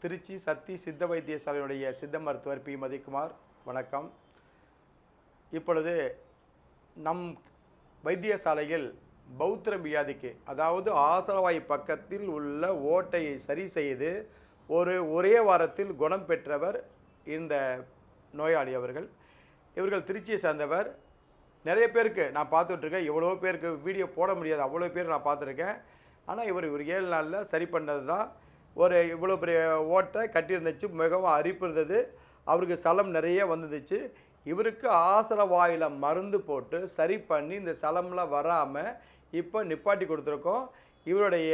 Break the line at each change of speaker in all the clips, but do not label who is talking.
திருச்சி சக்தி சித்த வைத்தியசாலையுடைய சித்த மருத்துவர் பி மதிக்குமார். வணக்கம். இப்பொழுது நம் வைத்தியசாலையில் பௌத்திரம் வியாதிக்கு, அதாவது ஆசனவாய் பக்கத்தில் உள்ள ஓட்டையை சரி செய்து ஒரே வாரத்தில் குணம் பெற்றவர் இந்த நோயாளி அவர்கள். இவர்கள் திருச்சியை சேர்ந்தவர். நிறைய பேருக்கு நான் பார்த்துட்ருக்கேன். எவ்வளோ பேருக்கு வீடியோ போட முடியாது, அவ்வளோ பேர் நான் பார்த்துருக்கேன். ஆனால் இவர் 7 நாளில் சரி பண்ணது தான். இவ்வளோ பெரிய ஓட்டை கட்டியிருந்துச்சு, மிகவும் அரிப்பு இருந்தது, அவருக்கு சலம் நிறைய வந்துருச்சு. இவருக்கு ஆசன வாயில் மருந்து போட்டு சரி பண்ணி இந்த சலம்லாம் வராமல் இப்போ நிப்பாட்டி கொடுத்துருக்கோம். இவருடைய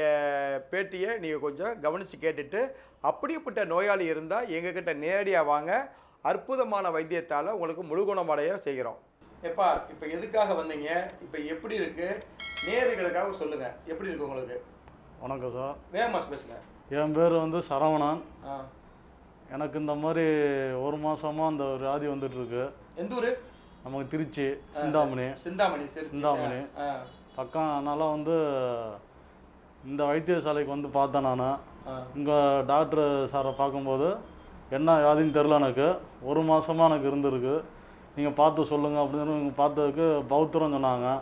பேட்டியை நீங்கள் கொஞ்சம் கவனித்து கேட்டுட்டு, அப்படிப்பட்ட நோயாளி இருந்தால் எங்ககிட்ட நேரடியாக வாங்க. அற்புதமான வைத்தியத்தால் உங்களுக்கு முழு குணமடைய செய்கிறோம். எப்பா, இப்போ எதுக்காக வந்தீங்க? இப்போ எப்படி இருக்குது? நேயர்களுக்காக சொல்லுங்கள், எப்படி இருக்குது உங்களுக்கு?
வணக்கம் சார்.
வேகமாக பேசுங்க.
என் பேர் சரவணன். எனக்கு இந்த மாதிரி 1 மாதமாக அந்த வியாதி வந்துட்டுருக்கு.
எந்த ஊர்? நமக்கு
திருச்சி சிந்தாமணி. சிந்தாமணி பக்கம். அதனால் இந்த வைத்தியசாலைக்கு பார்த்தேன் நான். உங்கள் டாக்டர் சாரை பார்க்கும்போது என்ன வியாதின்னு தெரில. எனக்கு 1 மாதமாக எனக்கு இருந்திருக்கு. நீங்கள் பார்த்து சொல்லுங்கள் அப்படின்னு இங்கே பார்த்ததுக்கு பௌத்திரம் சொன்னாங்க.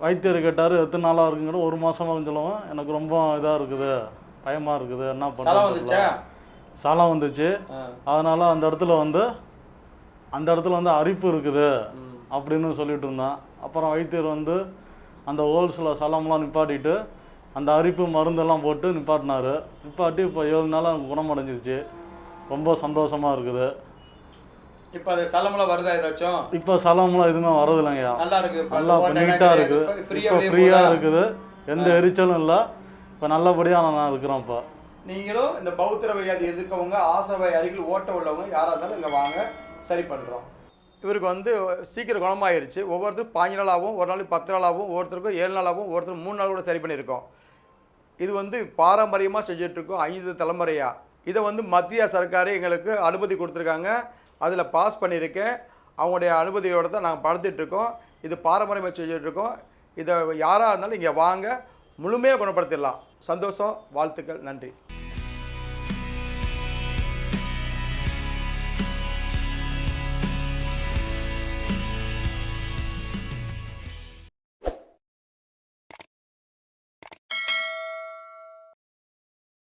வைத்தியர் கேட்டார் எத்தனை நாளாக இருக்குங்கிற. 1 மாதமாக சொல்லுவேன். எனக்கு ரொம்ப இதாக இருக்குது, பயமாக இருக்குது, என்ன பண்ணுறது. சலம் வந்துச்சு. அதனால் அந்த இடத்துல அரிப்பு இருக்குது அப்படின்னு சொல்லிட்டு இருந்தேன். அப்புறம் வைத்தியர் அந்த ஹோல்ஸில் சலம்லாம் நிப்பாட்டிட்டு அந்த அரிப்பு மருந்தெல்லாம் போட்டு நிப்பாட்டினார். நிப்பாட்டி இப்போ 7 நாளாக எனக்கு குணமடைஞ்சிருச்சு. ரொம்ப சந்தோஷமாக இருக்குது.
இப்போ அது சலம்லாம் வருதா ஏதாச்சும்? இப்போ
சலம்லாம் எதுவுமே வரதில்லைங்கய்யா.
நல்லா இருக்குது,
நல்லா நீட்டாக இருக்குது, இப்போ ஃப்ரீயாக இருக்குது, எந்த எரிச்சலும் இல்லை. இப்போ நல்லபடியாக நான் இருக்கிறேன். இப்போ
நீங்களும் இந்த பௌத்திர வியாதி எதிர்க்கவங்க, ஆசனவாய் அருகில் ஓட்ட உள்ளவங்க யாராக இருந்தாலும் இங்கே வாங்க, சரி பண்ணுறோம். இவருக்கு சீக்கிரம் குணமாயிருச்சு. ஒவ்வொருத்தரும் 15 நாள் ஆகும், ஒரு நாளைக்கு 10 நாள் ஆகும், ஒவ்வொருத்தருக்கும் 7 நாள் ஆகும், ஒவ்வொருத்தரும் 3 நாள் கூட சரி பண்ணியிருக்கோம். இது பாரம்பரியமாக செஞ்சிட்ருக்கோம், 5 தலைமுறையாக. இதை மத்திய சர்க்கார் எங்களுக்கு அனுமதி கொடுத்துருக்காங்க. அதில் பாஸ் பண்ணியிருக்கேன். அவங்களுடைய அனுமதியோடு தான் நாங்கள் படுத்துட்ருக்கோம். இது பாரம்பரியமாக செஞ்சிட்ருக்கோம். இதை யாராக இருந்தாலும் இங்கே வாங்க, முழுமையாக குணப்படுத்திடலாம். சந்தோஷம், வாழ்த்துக்கள், நன்றி.